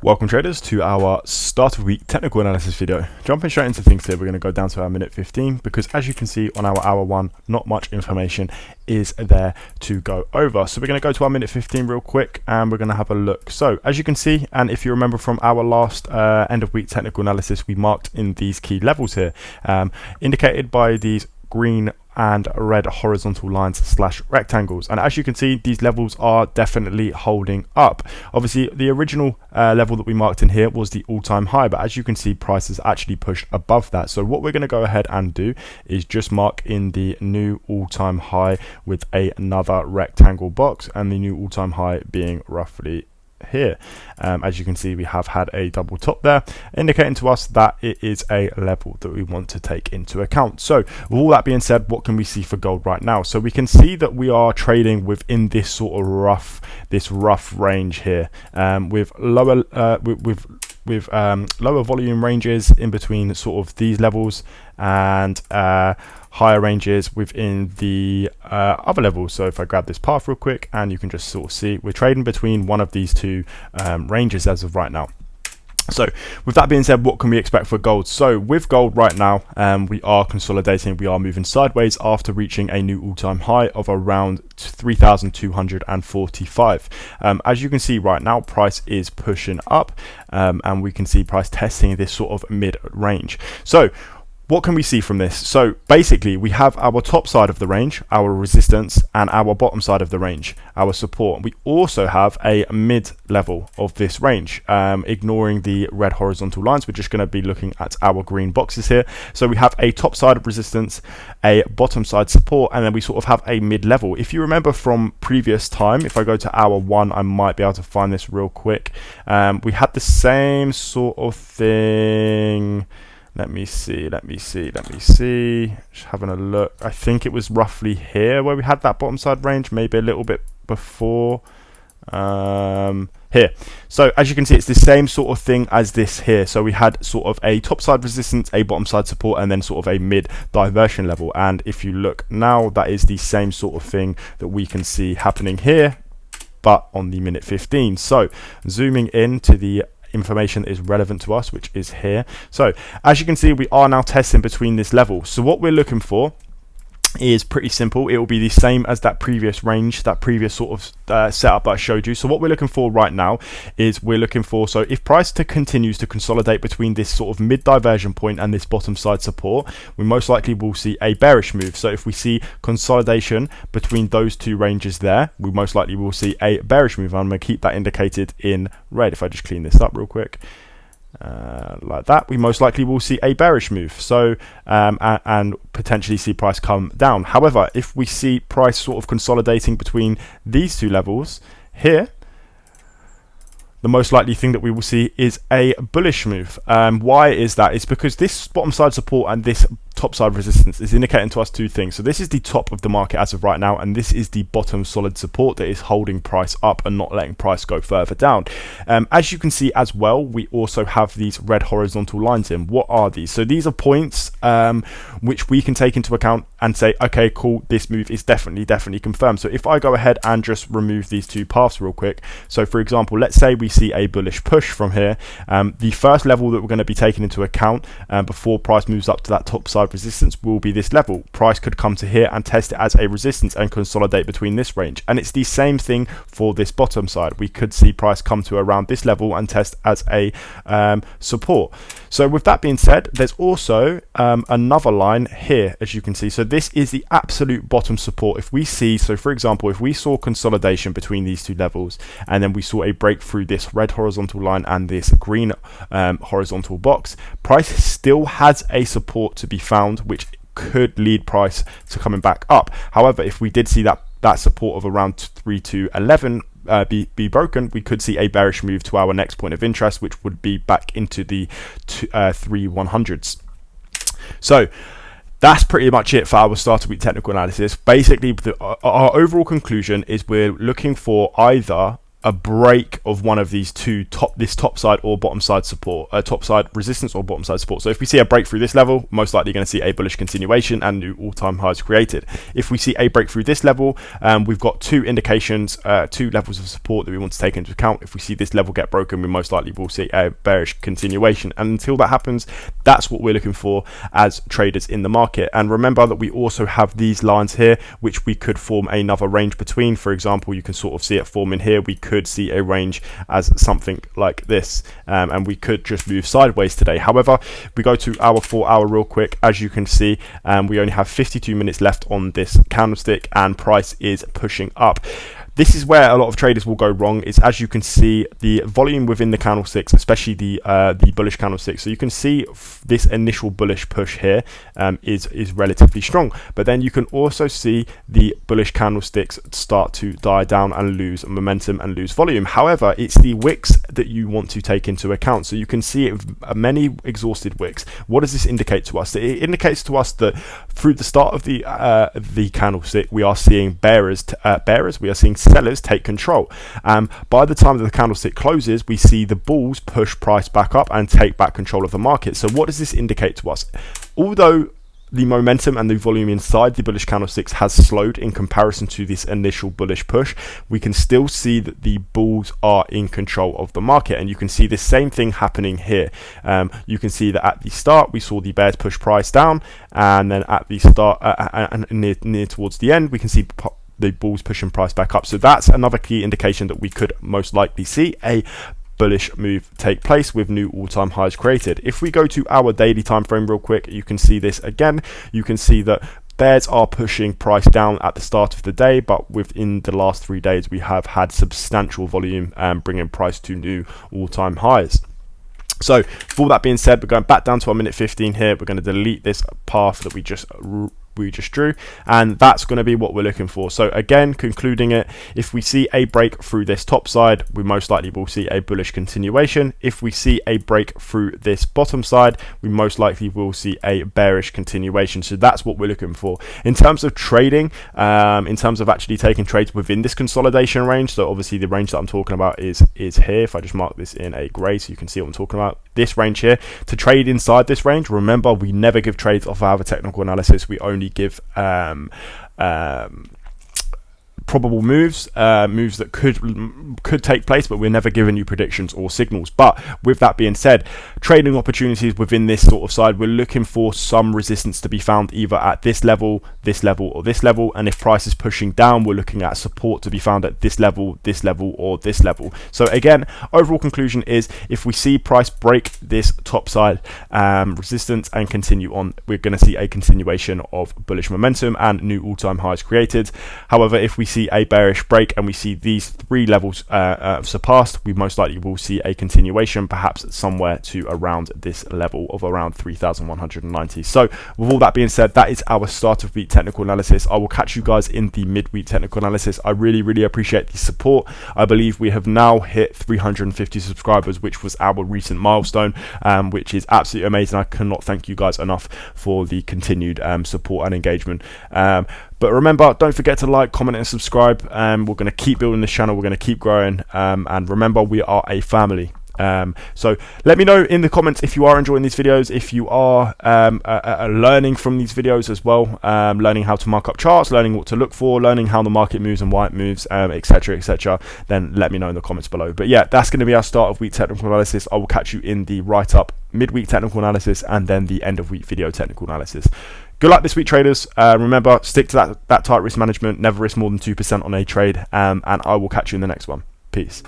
Welcome traders to our start of week technical analysis video. Jumping straight into things here, we're going to go down to our minute 15 because as you can see on our hour 1, not much information is there to go over. So we're going to go to our minute 15 real quick and we're going to have a look. So as you can see, and if you remember from our last end of week technical analysis, we marked in these key levels here, indicated by these green and red horizontal lines / rectangles, and as you can see, these levels are definitely holding up. Obviously the original level that we marked in here was the all-time high, but as you can see, price has actually pushed above that. So what we're going to go ahead and do is just mark in the new all-time high with another rectangle box, and the new all-time high being roughly here. As you can see, we have had a double top there, indicating to us that it is a level that we want to take into account. So with all that being said, what can we see for gold right now? So we can see that we are trading within this sort of rough range here, with lower lower volume ranges in between sort of these levels and higher ranges within the other levels. So if I grab this path real quick, and you can just sort of see we're trading between one of these two ranges as of right now. So with that being said, what can we expect for gold? So with gold right now, we are consolidating, we are moving sideways after reaching a new all-time high of around 3,245. As you can see right now, price is pushing up, and we can see price testing this sort of mid-range. So what can we see from this? So basically we have our top side of the range, our resistance, and our bottom side of the range, our support. We also have a mid level of this range, ignoring the red horizontal lines. We're just going to be looking at our green boxes here. So we have a top side of resistance, a bottom side support, and then we sort of have a mid level. If you remember from previous time, if I go to hour 1, I might be able to find this real quick. We had the same sort of thing. Let me see, just having a look. I think it was roughly here where we had that bottom side range, maybe a little bit before here. So as you can see, it's the same sort of thing as this here. So we had sort of a top side resistance, a bottom side support, and then sort of a mid diversion level. And if you look now, that is the same sort of thing that we can see happening here, but on the minute 15. So zooming in to the information that is relevant to us, which is here. So as you can see, we are now testing between this level. So what we're looking for is pretty simple. It will be the same as that previous range, that previous sort of setup that I showed you. So what we're looking for right now is we're looking for, so if price continues to consolidate between this sort of mid diversion point and this bottom side support, we most likely will see a bearish move. So if we see consolidation between those two ranges there, we most likely will see a bearish move. I'm going to keep that indicated in red. If I just clean this up real quick, like that, we most likely will see a bearish move. So and potentially see price come down. However, if we see price sort of consolidating between these two levels here, the most likely thing that we will see is a bullish move. Why is that? It's because this bottom side support and this top side resistance is indicating to us two things. So this is the top of the market as of right now, and this is the bottom solid support that is holding price up and not letting price go further down. As you can see as well, we also have these red horizontal lines in. What are these? So these are points which we can take into account and say, okay, cool, this move is definitely confirmed. So if I go ahead and just remove these two paths real quick, so for example, let's say we see a bullish push from here, the first level that we're going to be taking into account before price moves up to that top side resistance will be this level. Price could come to here and test it as a resistance and consolidate between this range, and it's the same thing for this bottom side. We could see price come to around this level and test as a support. So with that being said, there's also another line here, as you can see. So this is the absolute bottom support. If we see, so for example, if we saw consolidation between these two levels and then we saw a break through this red horizontal line and this green horizontal box, price still has a support to be found, which could lead price to coming back up. However, if we did see that support of around 3,211 be broken, we could see a bearish move to our next point of interest, which would be back into the 3,100s. So that's pretty much it for our start of week technical analysis. Basically, our overall conclusion is we're looking for either a break of one of these two this top side or bottom side support, top side resistance or bottom side support. So if we see a break through this level, most likely going to see a bullish continuation and new all-time highs created. If we see a break through this level, we've got two indications, two levels of support that we want to take into account. If we see this level get broken, we most likely will see a bearish continuation, and until that happens, that's what we're looking for as traders in the market. And remember that we also have these lines here which we could form another range between. For example, you can sort of see it forming here. We could see a range as something like this, and we could just move sideways today. However, if we go to our 4 hour real quick, as you can see, we only have 52 minutes left on this candlestick and price is pushing up. This is where a lot of traders will go wrong. Is, as you can see, the volume within the candlesticks, especially the bullish candlesticks. So you can see this initial bullish push here is relatively strong, but then you can also see the bullish candlesticks start to die down and lose momentum and lose volume. However, it's the wicks that you want to take into account. So you can see many exhausted wicks. What does this indicate to us? It indicates to us that through the start of the candlestick, we are seeing bearers. We are seeing sellers take control. By the time that the candlestick closes, we see the bulls push price back up and take back control of the market. So what does this indicate to us? Although the momentum and the volume inside the bullish candlesticks has slowed in comparison to this initial bullish push, we can still see that the bulls are in control of the market, and you can see the same thing happening here. You can see that at the start we saw the bears push price down, and then at the start and near towards the end we can see the bulls pushing price back up. So that's another key indication that we could most likely see a bullish move take place with new all-time highs created. If we go to our daily time frame real quick, you can see this again. You can see that bears are pushing price down at the start of the day, but within the last 3 days we have had substantial volume bringing price to new all-time highs. So with all that being said, we're going back down to our minute 15 here. We're going to delete this path that we just drew, and that's going to be what we're looking for. So again, concluding it, if we see a break through this top side, we most likely will see a bullish continuation. If we see a break through this bottom side, we most likely will see a bearish continuation. So that's what we're looking for in terms of trading, in terms of actually taking trades within this consolidation range. So obviously the range that I'm talking about is here. If I just mark this in a gray so you can see what I'm talking about, this range here. To trade inside this range, remember, we never give trades off our technical analysis. We only give probable moves that could take place, but we're never giving you predictions or signals. But with that being said, trading opportunities within this sort of side, we're looking for some resistance to be found either at this level, or this level, and if price is pushing down, we're looking at support to be found at this level, or this level. So again, overall conclusion is, if we see price break this top side resistance and continue on, we're going to see a continuation of bullish momentum and new all-time highs created. However, if we see a bearish break and we see these 3 levels surpassed, we most likely will see a continuation, perhaps somewhere to around this level of around 3,190. So with all that being said, that is our start of week technical analysis. I will catch you guys in the midweek technical analysis. I really appreciate the support. I believe we have now hit 350 subscribers, which was our recent milestone, which is absolutely amazing. I cannot thank you guys enough for the continued support and engagement. But remember, don't forget to like, comment and subscribe. We're going to keep building this channel. We're going to keep growing. And remember, we are a family. So let me know in the comments if you are enjoying these videos, if you are learning from these videos as well, learning how to mark up charts, learning what to look for, learning how the market moves and why it moves, etc. Then let me know in the comments below. But yeah, that's going to be our start of week technical analysis. I will catch you in the write-up, midweek technical analysis, and then the end of week video technical analysis. Good luck this week, traders. Remember, stick to that tight risk management. Never risk more than 2% on a trade. And I will catch you in the next one. Peace.